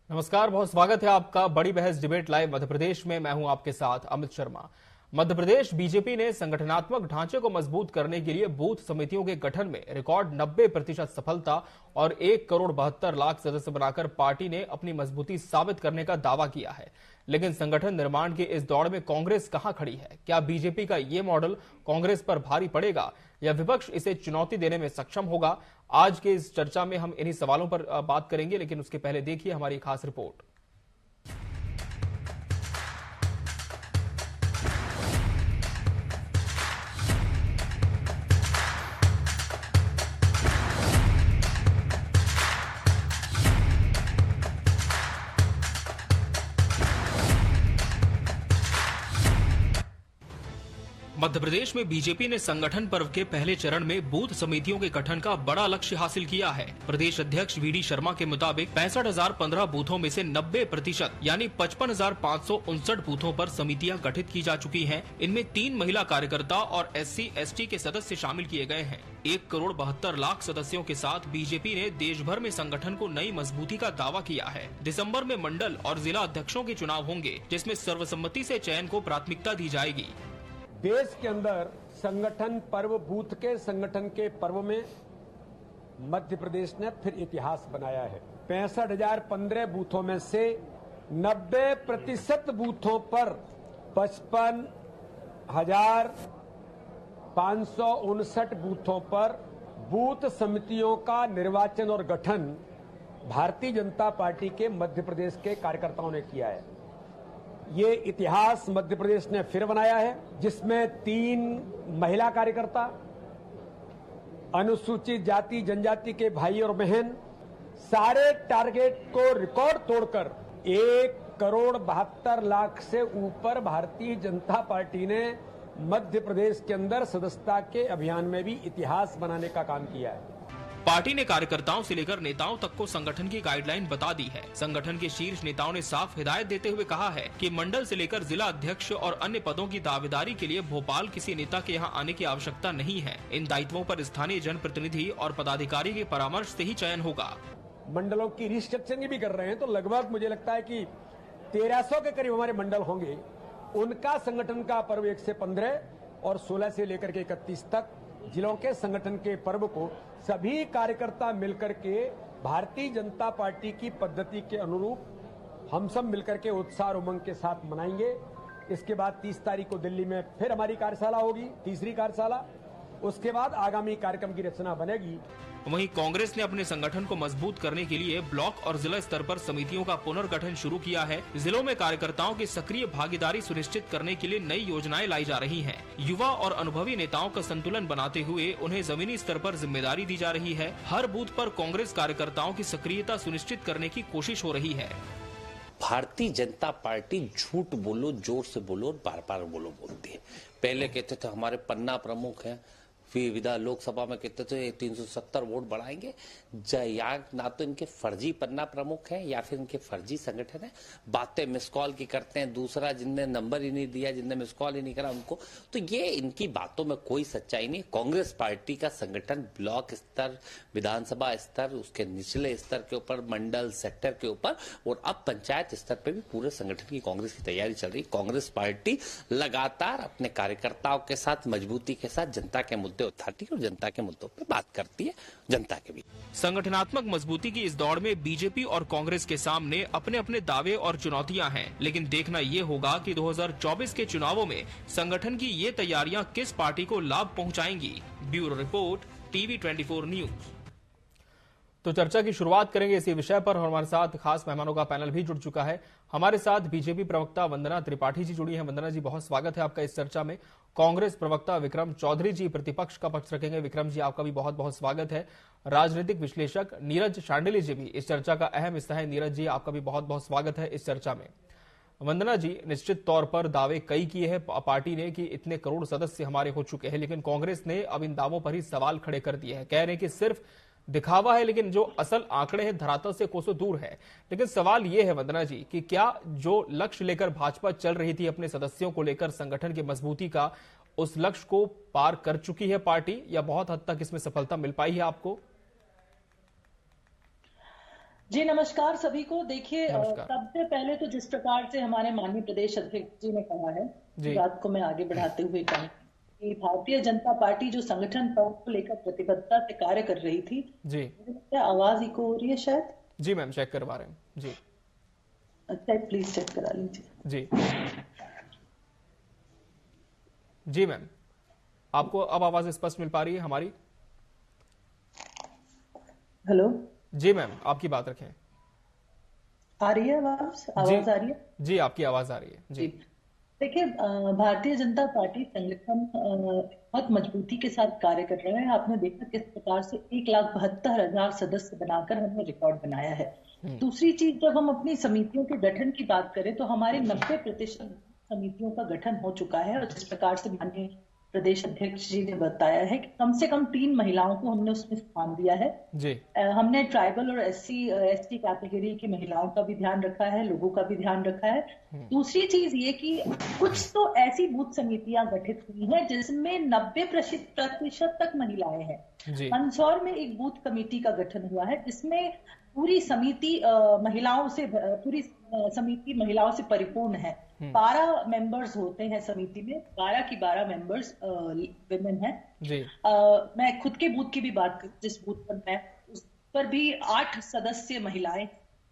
नमस्कार, बहुत स्वागत है आपका बड़ी बहस डिबेट लाइव मध्य प्रदेश में। मैं हूं आपके साथ अमित शर्मा। मध्य प्रदेश बीजेपी ने संगठनात्मक ढांचे को मजबूत करने के लिए बूथ समितियों के गठन में रिकॉर्ड 90% सफलता और 1,72,00,000 सदस्य बनाकर पार्टी ने अपनी मजबूती साबित करने का दावा किया है। लेकिन संगठन निर्माण की इस दौड़ में कांग्रेस कहां खड़ी है? क्या बीजेपी का ये मॉडल कांग्रेस पर भारी पड़ेगा या विपक्ष इसे चुनौती देने में सक्षम होगा? आज के इस चर्चा में हम इन्हीं सवालों पर बात करेंगे, लेकिन उसके पहले देखिए हमारी खास रिपोर्ट। मध्य प्रदेश में बीजेपी ने संगठन पर्व के पहले चरण में बूथ समितियों के गठन का बड़ा लक्ष्य हासिल किया है। प्रदेश अध्यक्ष वीडी शर्मा के मुताबिक 65,015 बूथों में से 90% यानी 55,559 बूथों पर समितियां गठित की जा चुकी हैं। इनमें 3 महिला कार्यकर्ता और SC/ST के सदस्य शामिल किए गए हैं। 1,72,00,000 सदस्यों के साथ बीजेपी ने देश भर में संगठन को नई मजबूती का दावा किया है। दिसंबर में मंडल और जिला अध्यक्षों के चुनाव होंगे, जिसमें सर्वसम्मति से चयन को प्राथमिकता दी जाएगी। देश के अंदर संगठन पर्व, बूथ के संगठन के पर्व में मध्य प्रदेश ने फिर इतिहास बनाया है। 65,015 बूथों में से 90% बूथों पर 55,559 बूथों पर बूथ समितियों का निर्वाचन और गठन भारतीय जनता पार्टी के मध्य प्रदेश के कार्यकर्ताओं ने किया है। ये इतिहास मध्य प्रदेश ने फिर बनाया है, जिसमें 3 महिला कार्यकर्ता, अनुसूचित जाति जनजाति के भाई और बहन, सारे टारगेट को रिकॉर्ड तोड़कर 1,72,00,000 से ऊपर भारतीय जनता पार्टी ने मध्य प्रदेश के अंदर सदस्यता के अभियान में भी इतिहास बनाने का काम किया है। पार्टी ने कार्यकर्ताओं से लेकर नेताओं तक को संगठन की गाइडलाइन बता दी है। संगठन के शीर्ष नेताओं ने साफ हिदायत देते हुए कहा है कि मंडल से लेकर जिला अध्यक्ष और अन्य पदों की दावेदारी के लिए भोपाल किसी नेता के यहां आने की आवश्यकता नहीं है। इन दायित्वों पर स्थानीय जनप्रतिनिधि और पदाधिकारी के परामर्श से ही चयन होगा। मंडलों की रिस्ट्रक्चरिंग भी कर रहे हैं, तो लगभग मुझे लगता है कि 1300 के करीब हमारे मंडल होंगे। उनका संगठन का पर्व 1 से 15 और 16 से लेकर के 31 तक जिलों के संगठन के पर्व को सभी कार्यकर्ता मिलकर के भारतीय जनता पार्टी की पद्धति के अनुरूप हम सब मिलकर के उत्साह और उमंग के साथ मनाएंगे। इसके बाद 30 तारीख को दिल्ली में फिर हमारी कार्यशाला होगी, तीसरी कार्यशाला। उसके बाद आगामी कार्यक्रम की रचना बनेगी। वहीं कांग्रेस ने अपने संगठन को मजबूत करने के लिए ब्लॉक और जिला स्तर पर समितियों का पुनर्गठन शुरू किया है। जिलों में कार्यकर्ताओं की सक्रिय भागीदारी सुनिश्चित करने के लिए नई योजनाएं लाई जा रही हैं। युवा और अनुभवी नेताओं का संतुलन बनाते हुए उन्हें जमीनी स्तर पर जिम्मेदारी दी जा रही है। हर बूथ पर कांग्रेस कार्यकर्ताओं की सक्रियता सुनिश्चित करने की कोशिश हो रही है। भारतीय जनता पार्टी झूठ बोलो, जोर से बोलो और बार बार बोलो बोलती है। पहले कहते थे हमारे पन्ना प्रमुख हैं, फिर विधान लोकसभा में कहते थे 370 वोट बढ़ाएंगे। या ना तो इनके फर्जी पन्ना प्रमुख हैं या फिर इनके फर्जी संगठन है। बातें मिस कॉल की करते हैं, दूसरा जिनने नंबर ही नहीं दिया, जिनने मिस कॉल ही नहीं करा उनको, तो ये इनकी बातों में कोई सच्चाई नहीं। कांग्रेस पार्टी का संगठन ब्लॉक स्तर, विधानसभा स्तर, उसके निचले स्तर के ऊपर, मंडल सेक्टर के ऊपर और अब पंचायत स्तर पर भी पूरे संगठन की कांग्रेस की तैयारी चल रही। कांग्रेस पार्टी लगातार अपने कार्यकर्ताओं के साथ मजबूती के साथ जनता के मुद्दे उठाती है और जनता के मुद्दों पर बात करती है जनता के भी। संगठनात्मक मजबूती की इस दौड़ में बीजेपी और कांग्रेस के सामने अपने अपने दावे और चुनौतियां हैं, लेकिन देखना ये होगा कि 2024 के चुनावों में संगठन की ये तैयारियां किस पार्टी को लाभ पहुंचाएंगी। Bureau report, TV 24 news. तो चर्चा की शुरुआत करेंगे इसी विषय पर और हमारे साथ खास मेहमानों का पैनल भी जुड़ चुका है। हमारे साथ बीजेपी प्रवक्ता वंदना त्रिपाठी जी जुड़ी हैं। वंदना जी, बहुत स्वागत है आपका इस चर्चा में। कांग्रेस प्रवक्ता विक्रम चौधरी जी प्रतिपक्ष का पक्ष रखेंगे। विक्रम जी, आपका भी बहुत बहुत स्वागत है। राजनीतिक विश्लेषक नीरज शांडिल्य जी भी इस चर्चा का अहम हिस्सा है। नीरज जी, आपका भी बहुत बहुत स्वागत है इस चर्चा में। वंदना जी, निश्चित तौर पर दावे कई किए हैं पार्टी ने कि इतने करोड़ सदस्य हमारे हो चुके हैं, लेकिन कांग्रेस ने अब इन दावों पर ही सवाल खड़े कर दिए हैं। कह रहे हैं कि सिर्फ दिखावा है, लेकिन जो असल आंकड़े हैं धरातल से कोसों दूर है। लेकिन सवाल यह है वंदना जी कि क्या जो लक्ष्य लेकर भाजपा चल रही थी अपने सदस्यों को लेकर संगठन की मजबूती का, उस लक्ष्य को पार कर चुकी है पार्टी या बहुत हद तक इसमें सफलता मिल पाई है आपको? जी नमस्कार सभी को। देखिए नमस्कार। सबसे पहले तो जिस प्रकार से हमारे माननीय प्रदेश अध्यक्ष जी ने कहा है, जी बात को मैं आगे बढ़ाते हुए कहूँ कि भारतीय जनता पार्टी जो संगठन पर्व को लेकर प्रतिबद्धता से कार्य कर रही थी, जी मुझे लगता है आवाज इको हो रही है शायद। जी मैम, चेक करवा रहे हैं। जी अच्छा प्लीज चेक करा लीजिए। जी जी मैम, आपको अब आवाज स्पष्ट मिल पा रही है हमारी? हेलो, जी मैम, आपकी बात रखें। आ रही है आवाज? जी आवाज आ रही है? जी, आपकी आवाज आ रही है। जी जी देखिए भारतीय जनता पार्टी संगठन बहुत मजबूती के साथ कार्य कर रहे हैं। आपने देखा किस प्रकार से 1,72,000 सदस्य बनाकर हमने रिकॉर्ड बनाया है। दूसरी चीज, जब हम अपनी समितियों के गठन की बात करें तो हमारे 90% समितियों का गठन हो चुका है। और जिस प्रकार से माननीय प्रदेश अध्यक्ष जी ने बताया है कि कम से कम 3 महिलाओं को हमने उसमें स्थान दिया है। जी हमने ट्राइबल और एसटी कैटेगरी की महिलाओं का भी ध्यान रखा है, लोगों का भी ध्यान रखा है। दूसरी चीज ये कि कुछ तो ऐसी बूथ समितियां गठित हुई हैं जिसमें 90% तक महिलाएं हैं। जी मंदसौर में एक बूथ कमेटी का गठन हुआ है जिसमें पूरी समिति महिलाओं से परिपूर्ण है। 12 मेंबर्स होते हैं समिति में, 12 की 12 मेंबर्स विमेन हैं। जी मैं खुद के बूथ की भी बात करूं, जिस बूथ पर मैं, उस पर भी 8 सदस्य महिलाएं।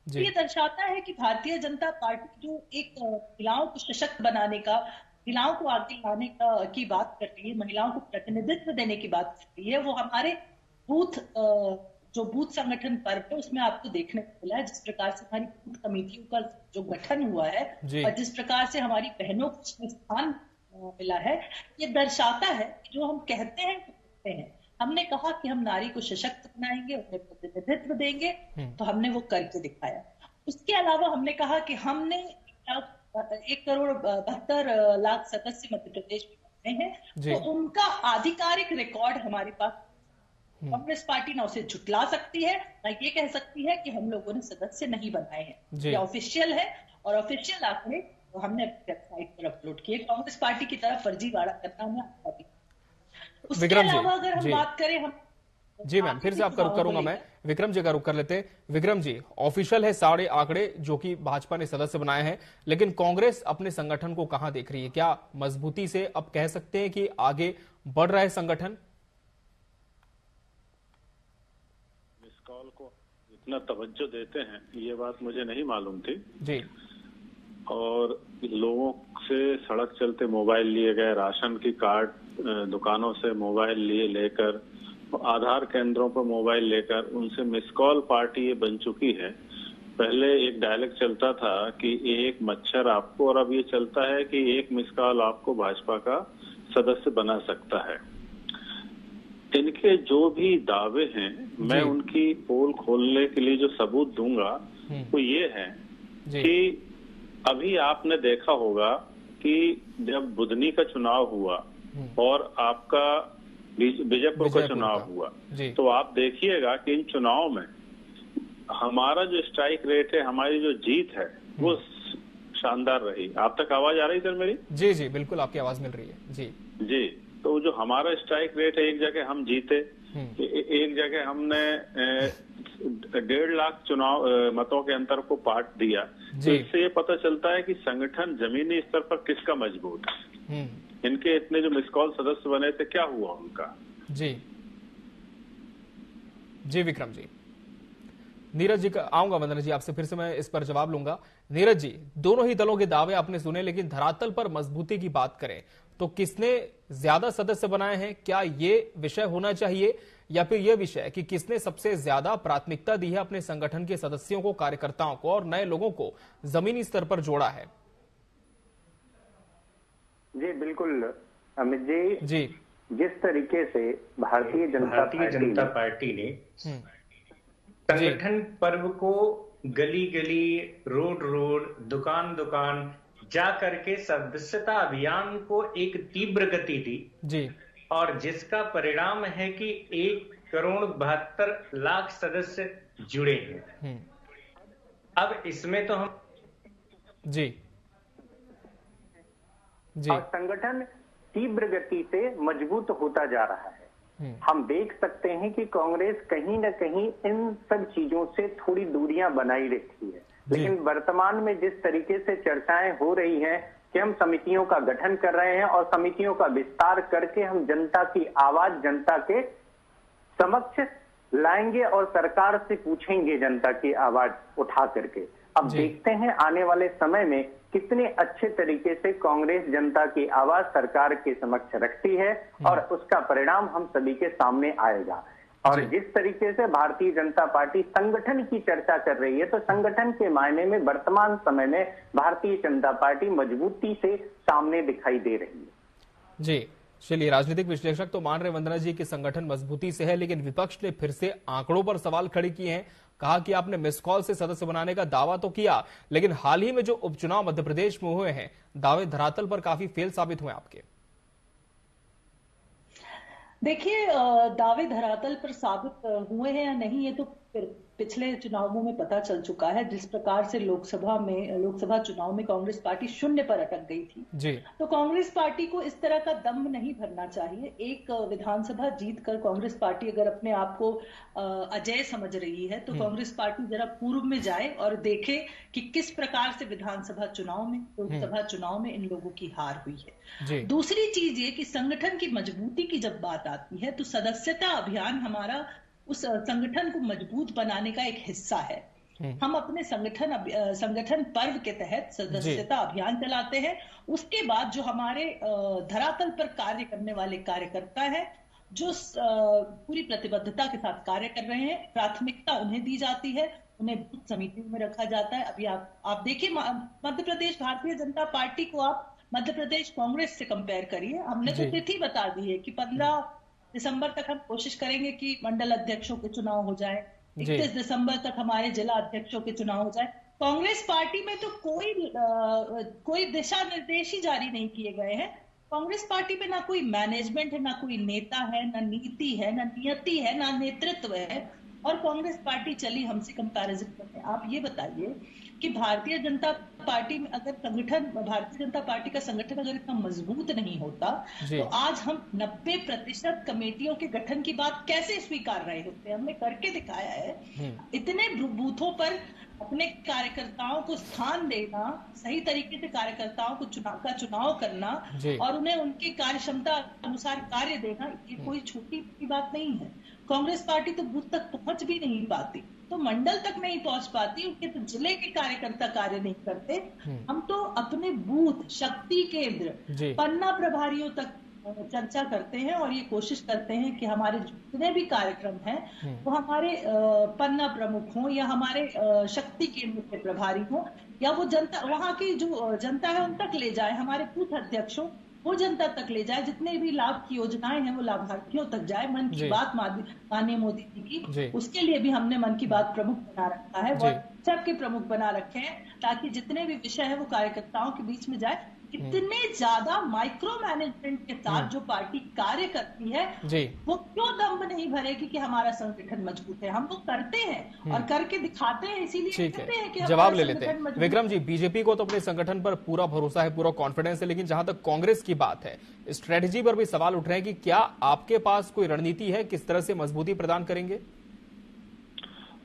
जी ये दर्शाता है कि भारतीय जनता पार्टी जो एक महिलाओं को सशक्त बनाने का, महिलाओं को आगे लाने की बात कर रही है, महिलाओं को प्रतिनिधित्व देने की बात कर रही है, वो हमारे बूथ जो बूथ संगठन पर्व है उसमें आपको देखने को मिला है। जिस प्रकार से हमारी बूथ कमेटियों का जो गठन हुआ है जी और जिस प्रकार से हमारी बहनों को उसमें स्थान मिला है, ये दर्शाता है कि जो हम कहते हैं वो करते हैं। हमने कहा कि हम नारी को सशक्त बनाएंगे, उन्हें प्रतिनिधित्व देंगे, तो हमने वो करके दिखाया। उसके अलावा हमने कहा कि हमने 1,72,00,000 सदस्य मध्य प्रदेश में बने हैं, जी तो उनका आधिकारिक रिकॉर्ड हमारे पास। कांग्रेस पार्टी ना उसे झुटला सकती है, ना ये कह सकती है कि हम लोगों ने सदस्य नहीं बनाए हैं। जी ये ऑफिशियल है और ऑफिशियल आंकड़े तो हमने अपनी वेबसाइट पर अपलोड किए। कांग्रेस पार्टी की तरफ फर्जीवाड़ा करना हमें आता भी। उसके विक्रम जी, अलावा अगर हम जी बात करें, हम जी मैम, फिर से आपका रुख करूंगा मैं। विक्रम जी का रुख कर लेते हैं। विक्रम जी, ऑफिशियल है सारे आंकड़े जो कि भाजपा ने सदस्य बनाए हैं, लेकिन कांग्रेस अपने संगठन को कहां देख रही है? क्या मजबूती से अब कह सकते हैं कि आगे बढ़ रहा है संगठन? इस कॉल को इतना तवज्जो देते हैं ये बात मुझे नहीं मालूम थी। जी और लोगों से सड़क चलते मोबाइल लिए गए, राशन की कार्ड दुकानों से मोबाइल लेकर, आधार केंद्रों पर मोबाइल लेकर उनसे मिस कॉल पार्टी ये बन चुकी है। पहले एक डायलॉग चलता था कि एक मच्छर आपको, और अब ये चलता है कि एक मिस कॉल आपको भाजपा का सदस्य बना सकता है। इनके जो भी दावे हैं, मैं उनकी पोल खोलने के लिए जो सबूत दूंगा वो ये है कि अभी आपने देखा होगा कि जब बुधनी का चुनाव हुआ और आपका बीजापुर का चुनाव हुआ, तो आप देखिएगा कि इन चुनाव में हमारा जो स्ट्राइक रेट है, हमारी जो जीत है वो शानदार रही। आप तक आवाज आ रही सर मेरी? जी जी बिल्कुल, आपकी आवाज मिल रही है। जी जी, तो जो हमारा स्ट्राइक रेट है, एक जगह हम जीते, एक जगह हमने 1.5 लाख चुनाव मतों के अंतर को पाट दिया। तो इससे ये पता चलता है कि संगठन जमीनी स्तर पर किसका मजबूत है। इनके इतने जो मिस कॉल सदस्य बने थे, क्या हुआ उनका? जी जी विक्रम जी। नीरज जी का आऊंगा, वंदना जी आपसे फिर से मैं इस पर जवाब लूंगा। नीरज जी, दोनों ही दलों के दावे आपने सुने, लेकिन धरातल पर मजबूती की बात करें तो किसने ज्यादा सदस्य बनाए हैं? क्या ये विषय होना चाहिए, या फिर यह विषय कि किसने सबसे ज्यादा प्राथमिकता दी है अपने संगठन के सदस्यों को, कार्यकर्ताओं को और नए लोगों को जमीनी स्तर पर जोड़ा है? जी बिल्कुल अमित जी, जी जिस तरीके से भारतीय जनता पार्टी ने संगठन पर्व को गली गली, रोड रोड, दुकान दुकान जा करके सदस्यता अभियान को एक तीव्र गति दी जी, और जिसका परिणाम है कि 1,72,00,000 सदस्य जुड़े हैं। अब इसमें तो हम जी जी और संगठन तीव्र गति से मजबूत होता जा रहा है। हम देख सकते हैं कि कांग्रेस कहीं न कहीं इन सब चीजों से थोड़ी दूरियां बनाई रखी है, लेकिन वर्तमान में जिस तरीके से चर्चाएं हो रही हैं कि हम समितियों का गठन कर रहे हैं और समितियों का विस्तार करके हम जनता की आवाज जनता के समक्ष लाएंगे और सरकार से पूछेंगे जनता की आवाज उठा करके। अब देखते हैं आने वाले समय में कितने अच्छे तरीके से कांग्रेस जनता की आवाज सरकार के समक्ष रखती है और उसका परिणाम हम सभी के सामने आएगा। और जिस तरीके से भारतीय जनता पार्टी संगठन की चर्चा कर रही है, तो संगठन के मायने में वर्तमान समय में भारतीय जनता पार्टी मजबूती से सामने दिखाई दे रही है। जी चलिए, राजनीतिक विश्लेषक तो मान रहे वंदना जी कि संगठन मजबूती से है, लेकिन विपक्ष ने फिर से आंकड़ों पर सवाल खड़े किए हैं। कहा कि आपने मिस कॉल से सदस्य बनाने का दावा तो किया, लेकिन हाल ही में जो उपचुनाव मध्य प्रदेश में हुए हैं, दावे धरातल पर काफी फेल साबित हुए आपके। देखिए, दावे धरातल पर साबित हुए हैं या नहीं, ये तो पिछले चुनावों में पता चल चुका है। जिस प्रकार से लोकसभा चुनाव में कांग्रेस पार्टी शून्य पर अटक गई थी जी। तो कांग्रेस पार्टी को इस तरह का दम नहीं भरना चाहिए। एक विधानसभा जीतकर कांग्रेस पार्टी अगर अपने आप को अजय समझ रही है, तो कांग्रेस पार्टी जरा पूर्व में जाए और देखे कि किस प्रकार से विधानसभा चुनाव में, लोकसभा चुनाव में इन लोगों की हार हुई है। दूसरी चीज ये कि संगठन की मजबूती की जब बात आती है, तो सदस्यता अभियान हमारा उस संगठन को मजबूत बनाने का एक हिस्सा है। हम अपने संगठन पर्व के तहत सदस्यता अभियान चलाते हैं। उसके बाद जो हमारे धरातल पर कार्य करने वाले कार्यकर्ता हैं, जो पूरी प्रतिबद्धता के साथ कार्य कर रहे हैं, प्राथमिकता उन्हें दी जाती है, उन्हें बूथ समितियों में रखा जाता है। अभी आप देखिए, मध्य प्रदेश भारतीय जनता पार्टी को आप मध्य प्रदेश कांग्रेस से कंपेयर करिए। हमने तो तिथि बता दी है कि 15 दिसंबर तक हम कोशिश करेंगे कि मंडल अध्यक्षों के चुनाव हो जाए, 31 दिसंबर तक हमारे जिला अध्यक्षों के चुनाव हो जाए। कांग्रेस पार्टी में तो कोई दिशा निर्देश ही जारी नहीं किए गए हैं। कांग्रेस पार्टी में ना कोई मैनेजमेंट है, ना कोई नेता है, ना नीति है, ना नियति है, ना नेतृत्व है, और कांग्रेस पार्टी चली हमसे कंपैरिजन करने। आप ये बताइए कि भारतीय जनता पार्टी में अगर भारतीय जनता पार्टी का संगठन अगर इतना मजबूत नहीं होता, तो आज हम 90% कमेटियों के गठन की बात कैसे स्वीकार रहे होते। हमने करके दिखाया है। इतने बूथों पर अपने कार्यकर्ताओं को स्थान देना, सही तरीके से कार्यकर्ताओं को चुनाव करना और उन्हें उनकी कार्य क्षमता अनुसार कार्य देना, ये कोई छोटी बात नहीं है। कांग्रेस पार्टी तो बूथ तक पहुंच भी नहीं पाती, तो मंडल तक नहीं पहुंच पाती, उनके तो जिले के कार्यकर्ता कार्य नहीं करते। हम तो अपने बूथ, शक्ति केंद्र, पन्ना प्रभारियों तक चर्चा करते हैं और ये कोशिश करते हैं कि हमारे जितने भी कार्यक्रम हैं वो हमारे पन्ना प्रमुख हों या हमारे शक्ति केंद्र के प्रभारी हों, या वो जनता, वहां की जो जनता है उन तक ले जाए, हमारे बूथ अध्यक्षों वो जनता तक ले जाए, जितने भी लाभ की योजनाएं हैं वो लाभार्थियों तक जाए। मन की बात माननीय मोदी जी की, उसके लिए भी हमने मन की बात प्रमुख बना रखा है, व्हाट्सएप के प्रमुख बना रखे हैं, ताकि जितने भी विषय है वो कार्यकर्ताओं के बीच में जाए। इतने ज्यादा माइक्रो मैनेजमेंट के साथ जो पार्टी कार्य करती है, वो क्यों दम नहीं भरेगी कि हमारा संगठन मजबूत है। हम वो करते हैं और करके दिखाते हैं, इसीलिए कहते हैं कि जवाब ले लेते हैं। विक्रम जी, बीजेपी को तो अपने संगठन पर पूरा भरोसा है, पूरा कॉन्फिडेंस है, लेकिन जहां तक कांग्रेस की बात है, स्ट्रेटेजी पर भी सवाल उठ रहे हैं कि क्या आपके पास कोई रणनीति है, किस तरह से मजबूती प्रदान करेंगे?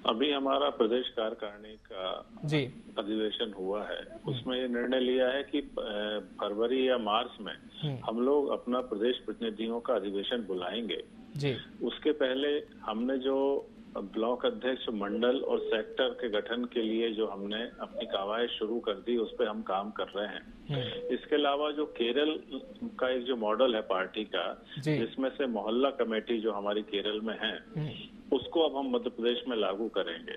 अभी हमारा प्रदेश कार्यकारिणी का अधिवेशन हुआ है, उसमें ये निर्णय लिया है कि फरवरी या मार्च में हम लोग अपना प्रदेश प्रतिनिधियों का अधिवेशन बुलाएंगे। उसके पहले हमने जो ब्लॉक अध्यक्ष, मंडल और सेक्टर के गठन के लिए जो हमने अपनी कवायद शुरू कर दी, उस पर हम काम कर रहे हैं। इसके अलावा जो केरल का एक जो मॉडल है पार्टी का, जिसमें से मोहल्ला कमेटी जो हमारी केरल में है, उसको अब हम मध्य प्रदेश में लागू करेंगे।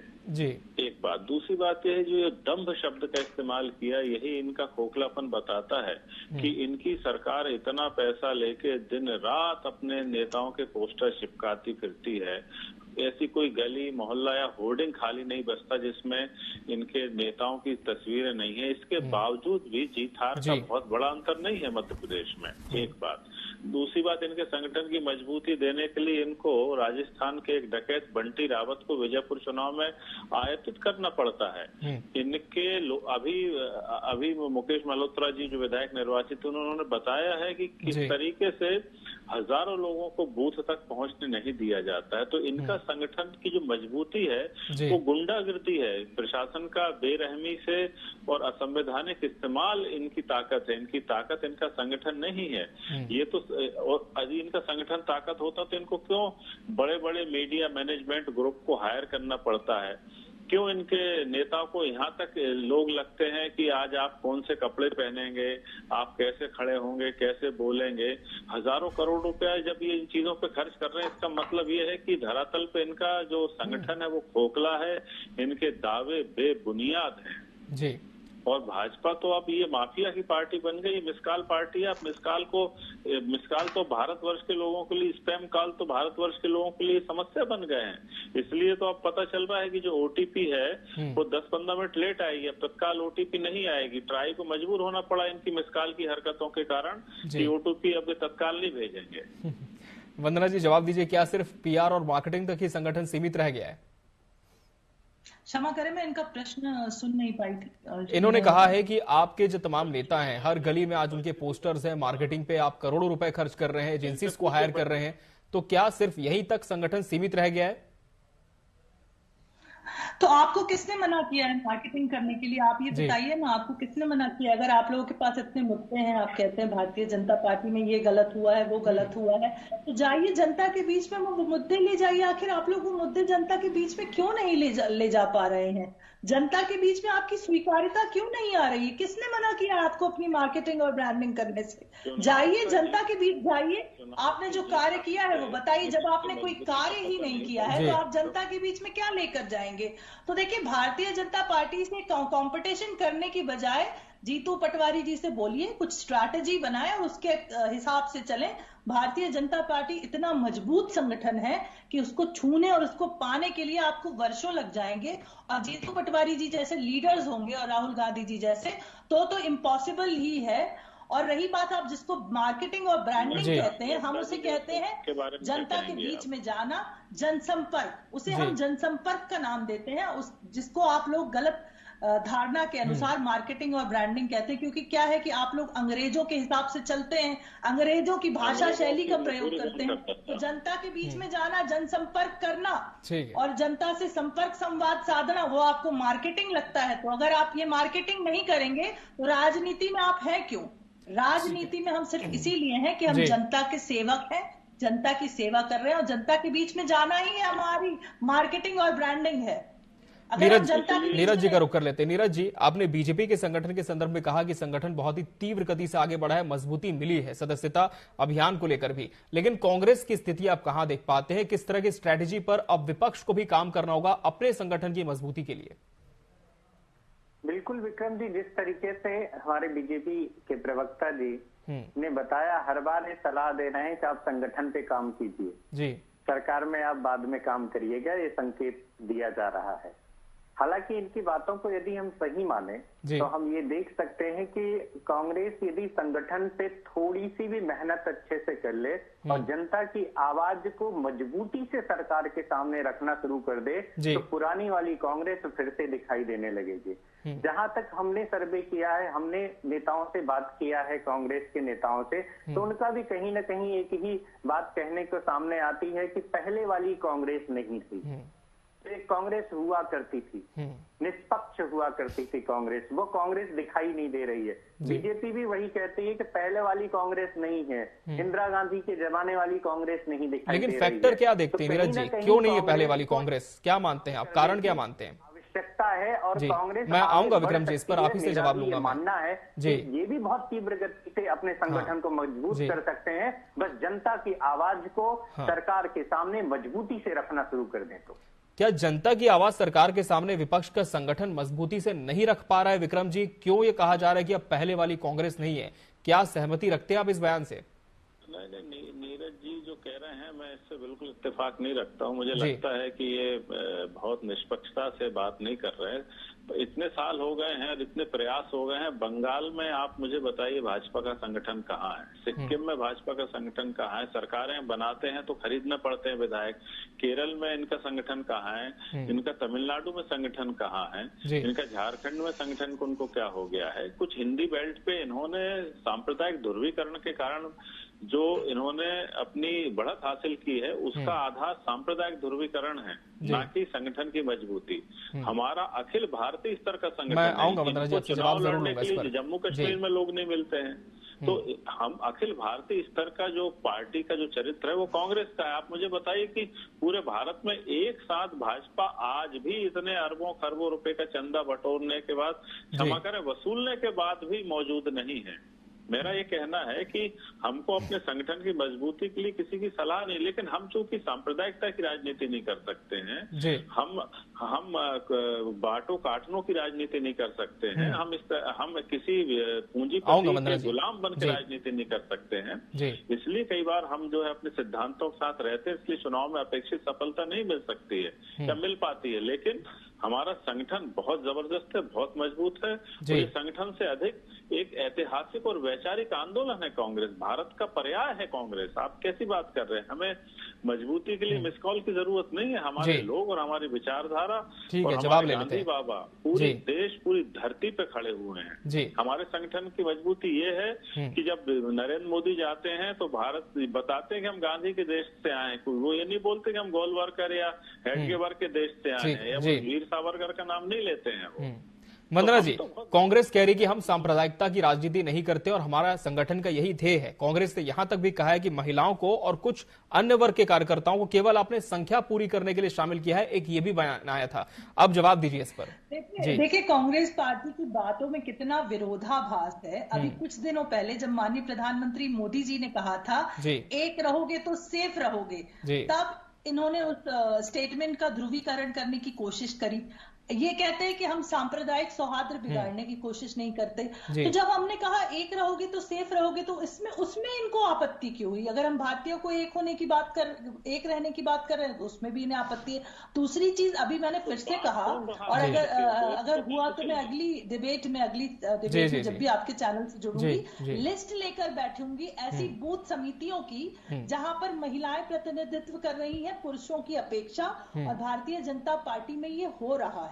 एक बात। दूसरी बात यह है, जो ये दम्भ शब्द का इस्तेमाल किया, यही इनका खोखलापन बताता है कि इनकी सरकार इतना पैसा लेके दिन रात अपने नेताओं के पोस्टर चिपकाती फिरती है। ऐसी कोई गली, मोहल्ला या होर्डिंग खाली नहीं बचता जिसमें इनके नेताओं की तस्वीरें नहीं है। इसके बावजूद भी जीत हार का बहुत बड़ा अंतर नहीं है मध्य प्रदेश में। एक बात। दूसरी बात, इनके संगठन की मजबूती देने के लिए इनको राजस्थान के एक डकैत बंटी रावत को विजयपुर चुनाव में आयतित करना पड़ता है। इनके अभी मुकेश मल्होत्रा जी जो विधायक निर्वाचित, उन्होंने बताया है कि किस तरीके से हजारों लोगों को बूथ तक पहुंचने नहीं दिया जाता है। तो इनका संगठन की जो मजबूती है वो गुंडागिर्दी है, प्रशासन का बेरहमी से और असंवैधानिक इस्तेमाल इनकी ताकत है। इनकी ताकत इनका संगठन नहीं है। ये तो, और यदि इनका संगठन ताकत होता तो इनको क्यों बड़े बड़े मीडिया मैनेजमेंट ग्रुप को हायर करना पड़ता है? क्यों इनके नेताओं को यहाँ तक लोग लगते हैं कि आज आप कौन से कपड़े पहनेंगे, आप कैसे खड़े होंगे, कैसे बोलेंगे? हजारों करोड़ रुपया जब ये इन चीजों पे खर्च कर रहे हैं, इसका मतलब ये है कि धरातल पे इनका जो संगठन है वो खोखला है, इनके दावे बेबुनियाद हैं। जी। और भाजपा तो अब ये माफिया की पार्टी बन गई, मिसकाल पार्टी है। अब मिसकाल तो भारतवर्ष के लोगों के लिए, स्पैम कॉल तो भारतवर्ष के लोगों के लिए समस्या बन गए हैं। इसलिए तो अब पता चल रहा है कि जो ओटीपी है वो 10-15 मिनट लेट आएगी, अब तत्काल ओटीपी नहीं आएगी। ट्राई को मजबूर होना पड़ा इनकी मिसकाल की हरकतों के कारण कि ओटीपी अब तत्काल नहीं भेजेंगे। वंदना जी, जवाब दीजिए, क्या सिर्फ पीआर और मार्केटिंग तक ही संगठन सीमित रह गया है? क्षमा करें, मैं इनका प्रश्न सुन नहीं पाई थी। इन्होंने कहा है कि आपके जो तमाम नेता हैं, हर गली में आज उनके पोस्टर्स हैं, मार्केटिंग पे आप करोड़ों रुपए खर्च कर रहे हैं, एजेंसीज को हायर कर रहे हैं, तो क्या सिर्फ यहीं तक संगठन सीमित रह गया है? तो आपको किसने मना किया है मार्केटिंग करने के लिए? आप ये बताइए ना, आपको किसने मना किया? अगर आप लोगों के पास इतने मुद्दे हैं, आप कहते हैं भारतीय जनता पार्टी में ये गलत हुआ है, वो गलत हुआ है, तो जाइए जनता के बीच में वो मुद्दे ले जाइए। आखिर आप लोग वो मुद्दे जनता के बीच में क्यों नहीं ले जा पा रहे हैं? जनता के बीच में आपकी स्वीकार्यता क्यों नहीं आ रही? किसने मना किया आपको अपनी मार्केटिंग और ब्रांडिंग करने से? जाइए जनता के बीच जाइए, आपने जो कार्य किया है वो बताइए। जब आपने कोई कार्य ही नहीं किया है तो आप जनता के बीच में क्या लेकर जाएंगे? तो देखिए, भारतीय जनता पार्टी से कंपटीशन करने की बजाय जीतू पटवारी जी से बोलिए, कुछ स्ट्रैटेजी बनाए और उसके हिसाब से चलें। भारतीय जनता पार्टी इतना मजबूत संगठन है कि उसको छूने और उसको पाने के लिए आपको वर्षों लग जाएंगे। और जीतू पटवारी जी जैसे लीडर्स होंगे और राहुल गांधी जी जैसे, तो इम्पॉसिबल ही है। और रही बात आप जिसको मार्केटिंग और ब्रांडिंग कहते हैं, हम उसे कहते हैं जनता के बीच में जाना, जनसंपर्क। उसे हम जनसंपर्क का नाम देते हैं, उस जिसको आप लोग गलत धारणा के अनुसार मार्केटिंग और ब्रांडिंग कहते हैं। क्योंकि क्या है कि आप लोग अंग्रेजों के हिसाब से चलते हैं, अंग्रेजों की भाषा शैली का प्रयोग करते हैं। तो जनता के बीच में जाना, जनसंपर्क करना और जनता से संपर्क संवाद साधना, वो आपको मार्केटिंग लगता है। तो अगर आप ये मार्केटिंग नहीं करेंगे तो राजनीति में आप हैं क्यों? राजनीति में हम सिर्फ इसीलिए हैं कि हम जनता के सेवक हैं, जनता की सेवा कर रहे हैं, और जनता के बीच में जाना ही हमारी मार्केटिंग और ब्रांडिंग है। नीरज जी का रुख कर लेते हैं। नीरज जी, आपने बीजेपी के संगठन के संदर्भ में कहा कि संगठन बहुत ही तीव्र गति से आगे बढ़ा है, मजबूती मिली है सदस्यता अभियान को लेकर भी, लेकिन कांग्रेस की स्थिति आप कहां देख पाते हैं? किस तरह की स्ट्रैटेजी पर अब विपक्ष को भी काम करना होगा अपने संगठन की मजबूती के लिए? बिल्कुल विक्रम जी, जिस तरीके से हमारे बीजेपी के प्रवक्ता जी ने बताया, हर बार ये सलाह दे रहे हैं कि आप संगठन पे काम कीजिए जी, सरकार में आप बाद में काम करिएगा, ये संकेत दिया जा रहा है। हालांकि इनकी बातों को यदि हम सही माने तो हम ये देख सकते हैं कि कांग्रेस यदि संगठन पे थोड़ी सी भी मेहनत अच्छे से कर ले और जनता की आवाज को मजबूती से सरकार के सामने रखना शुरू कर दे, तो पुरानी वाली कांग्रेस फिर से दिखाई देने लगेगी। जहां तक हमने सर्वे किया है, हमने नेताओं से बात किया है, कांग्रेस के नेताओं से, तो उनका भी कहीं ना कहीं एक ही बात कहने को सामने आती है कि पहले वाली कांग्रेस नहीं थी। एक कांग्रेस हुआ करती थी, निष्पक्ष हुआ करती थी कांग्रेस, वो कांग्रेस दिखाई नहीं दे रही है। बीजेपी भी वही कहती है कि पहले वाली कांग्रेस नहीं है, इंदिरा गांधी के जमाने वाली कांग्रेस नहीं दिखाई दे रही है। लेकिन फैक्टर क्या देखते हैं नीरज जी, क्यों नहीं है पहले वाली कांग्रेस? क्या मानते हैं आप, कारण क्या मानते हैं? आवश्यकता है और कांग्रेस, मैं आऊंगा विक्रम जी इस पर, आप ही से जवाब लूंगा। मानना है जी, ये भी बहुत तीव्र गति से अपने संगठन को मजबूत कर सकते हैं, बस जनता की आवाज को सरकार के सामने मजबूती से रखना शुरू कर दें। तो क्या जनता की आवाज सरकार के सामने विपक्ष का संगठन मजबूती से नहीं रख पा रहा है? विक्रम जी, क्यों ये कहा जा रहा है कि अब पहले वाली कांग्रेस नहीं है? क्या सहमति रखते हैं आप इस बयान से? नहीं, नीरज जी जो कह रहे हैं मैं इससे बिल्कुल इत्तेफाक नहीं रखता हूँ। मुझे लगता है कि ये बहुत निष्पक्षता से बात नहीं कर रहे हैं। तो इतने साल हो गए हैं और इतने प्रयास हो गए हैं। बंगाल में आप मुझे बताइए भाजपा का संगठन कहाँ है? सिक्किम में भाजपा का संगठन कहाँ है? सरकारें बनाते हैं तो खरीदने पड़ते हैं विधायक। केरल में इनका संगठन कहाँ है? इनका तमिलनाडु में संगठन कहाँ है? इनका झारखंड में संगठन उनको क्या हो गया है? कुछ हिंदी बेल्ट पे इन्होंने सांप्रदायिक ध्रुवीकरण के कारण जो इन्होंने अपनी बढ़त हासिल की है उसका आधार सांप्रदायिक ध्रुवीकरण है, ना कि संगठन की मजबूती। हमारा अखिल भारतीय स्तर का संगठन है। चुनाव लड़ने के लिए जम्मू कश्मीर में लोग नहीं मिलते हैं। तो हम अखिल भारतीय स्तर का जो पार्टी का जो चरित्र है वो कांग्रेस का है। आप मुझे बताइए कि पूरे भारत में एक साथ भाजपा आज भी इतने अरबों खरबों रुपए का चंदा बटोरने के बाद, क्षमा करें, वसूलने के बाद भी मौजूद नहीं है। मेरा ये कहना है कि हमको अपने संगठन की मजबूती के लिए किसी की सलाह नहीं, लेकिन हम चूंकि सांप्रदायिकता की राजनीति नहीं कर सकते हैं, हम बांटो काटनों की राजनीति नहीं कर सकते हैं, हम किसी पूंजीपति के गुलाम बन के राजनीति नहीं कर सकते हैं। इसलिए कई बार हम जो है अपने सिद्धांतों के साथ रहते हैं, इसलिए चुनाव में अपेक्षित सफलता नहीं मिल सकती है या मिल पाती है। लेकिन हमारा संगठन बहुत जबरदस्त है, बहुत मजबूत है। और इस संगठन से अधिक एक ऐतिहासिक और वैचारिक आंदोलन है कांग्रेस। भारत का पर्याय है कांग्रेस। आप कैसी बात कर रहे हैं? हमें मजबूती के लिए मिस कॉल की जरूरत नहीं है। हमारे लोग और हमारी विचारधारा और हमारे गांधी बाबा पूरे देश, पूरी धरती पे खड़े हुए हैं। हमारे संगठन की मजबूती ये है कि जब नरेंद्र मोदी जाते हैं तो भारत बताते हैं कि हम गांधी के देश से आए हैं। वो ये नहीं बोलते कि हम गोलवरकर या हेडगेवर के देश से आए हैं, या वो वीर सावरकर का नाम नहीं लेते हैं वो। वंदना जी, कांग्रेस कह रही कि हम सांप्रदायिकता की राजनीति नहीं करते और हमारा संगठन का यही ध्येय है। कांग्रेस ने यहां तक भी कहा है कि महिलाओं को और कुछ अन्य वर्ग के कार्यकर्ताओं को केवल आपने संख्या पूरी करने के लिए शामिल किया है, एक ये भी बयान आया था। अब जवाब दीजिए इस पर। देखिए, कांग्रेस पार्टी की बातों में कितना विरोधाभास है। अभी कुछ दिनों पहले जब माननीय प्रधानमंत्री मोदी जी ने कहा था एक रहोगे तो सेफ रहोगे, तब इन्होंने उस स्टेटमेंट का ध्रुवीकरण करने की कोशिश करी। ये कहते हैं कि हम सांप्रदायिक सौहार्द बिगाड़ने की कोशिश नहीं करते। तो जब हमने कहा एक रहोगे तो सेफ रहोगे, तो उसमें इनको आपत्ति क्यों हुई? अगर हम भारतीयों को एक होने की बात एक रहने की बात कर रहे हैं तो उसमें भी इन्हें आपत्ति है। दूसरी चीज, अभी मैंने फिर से कहा, और अगर हुआ तो मैं अगली डिबेट में जब भी आपके चैनल से जुड़ूंगी, लिस्ट लेकर बैठूंगी ऐसी बूथ समितियों की जहां पर महिलाएं प्रतिनिधित्व कर रही है पुरुषों की अपेक्षा, और भारतीय जनता पार्टी में ये हो रहा है।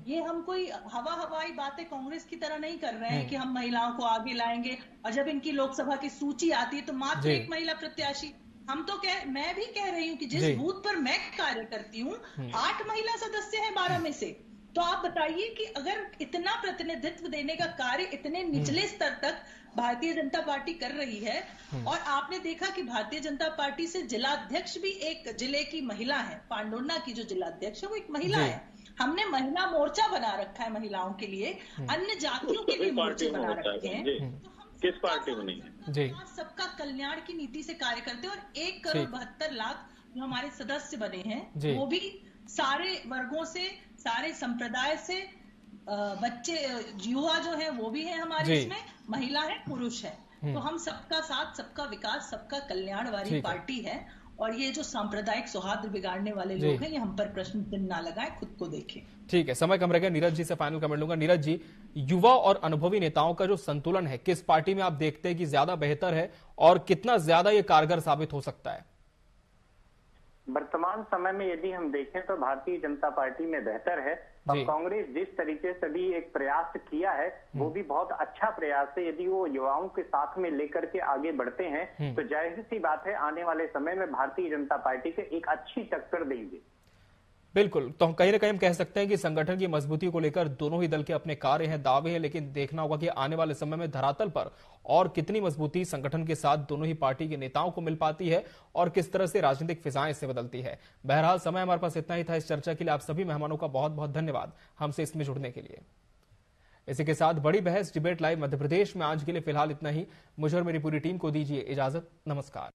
ये हम कोई हवाई बातें कांग्रेस की तरह नहीं कर रहे हैं कि हम महिलाओं को आगे लाएंगे, और जब इनकी लोकसभा की सूची आती है तो मात्र एक महिला प्रत्याशी। हम तो मैं भी कह रही हूँ कि जिस बूथ पर मैं कार्य करती हूँ 8 महिला सदस्य हैं 12 में से। तो आप बताइए कि अगर इतना प्रतिनिधित्व देने का कार्य इतने निचले स्तर तक भारतीय जनता पार्टी कर रही है, और आपने देखा कि भारतीय जनता पार्टी से जिलाध्यक्ष भी एक जिले की महिला है, पांडुर्ना की जो जिलाध्यक्ष है वो एक महिला है। हमने महिला मोर्चा बना रखा है महिलाओं के लिए, अन्य जातियों के लिए मोर्चे बना रखे हैं। तो हम किस पार्टी में नहीं है? सबका कल्याण की नीति से कार्य करते हैं। और 1,72,00,000 जो हमारे सदस्य बने हैं वो भी सारे वर्गों से, सारे संप्रदाय से, बच्चे युवा जो है वो भी है हमारे इसमें, महिला है, पुरुष है। तो हम सबका साथ, सबका विकास, सबका कल्याण वाली पार्टी है। और ये जो सांप्रदायिक सौहार्द बिगाड़ने वाले लोग हैं, ये हम पर प्रश्न चिन्ह ना लगाएं, खुद को देखें। ठीक है, समय कम रह गया। नीरज जी से फाइनल कमेंट लूंगा। नीरज जी, युवा और अनुभवी नेताओं का जो संतुलन है, किस पार्टी में आप देखते हैं कि ज्यादा बेहतर है और कितना ज्यादा ये कारगर साबित हो सकता है? वर्तमान समय में यदि हम देखें तो भारतीय जनता पार्टी में बेहतर है। और कांग्रेस जिस तरीके से भी एक प्रयास किया है वो भी बहुत अच्छा प्रयास है। यदि वो युवाओं के साथ में लेकर के आगे बढ़ते हैं तो जाहिर सी बात है आने वाले समय में भारतीय जनता पार्टी के एक अच्छी टक्कर देंगे। बिल्कुल, तो कहीं ना कहीं हम कह सकते हैं कि संगठन की मजबूती को लेकर दोनों ही दल के अपने कार्य हैं, दावे हैं, लेकिन देखना होगा कि आने वाले समय में धरातल पर और कितनी मजबूती संगठन के साथ दोनों ही पार्टी के नेताओं को मिल पाती है और किस तरह से राजनीतिक फिजाएं इससे बदलती है। बहरहाल समय हमारे पास इतना ही था इस चर्चा के लिए। आप सभी मेहमानों का बहुत बहुत धन्यवाद हमसे इसमें जुड़ने के लिए। इसी के साथ बड़ी बहस डिबेट लाइव मध्य प्रदेश में आज के लिए फिलहाल इतना ही। मुझे और मेरी पूरी टीम को दीजिए इजाजत। नमस्कार।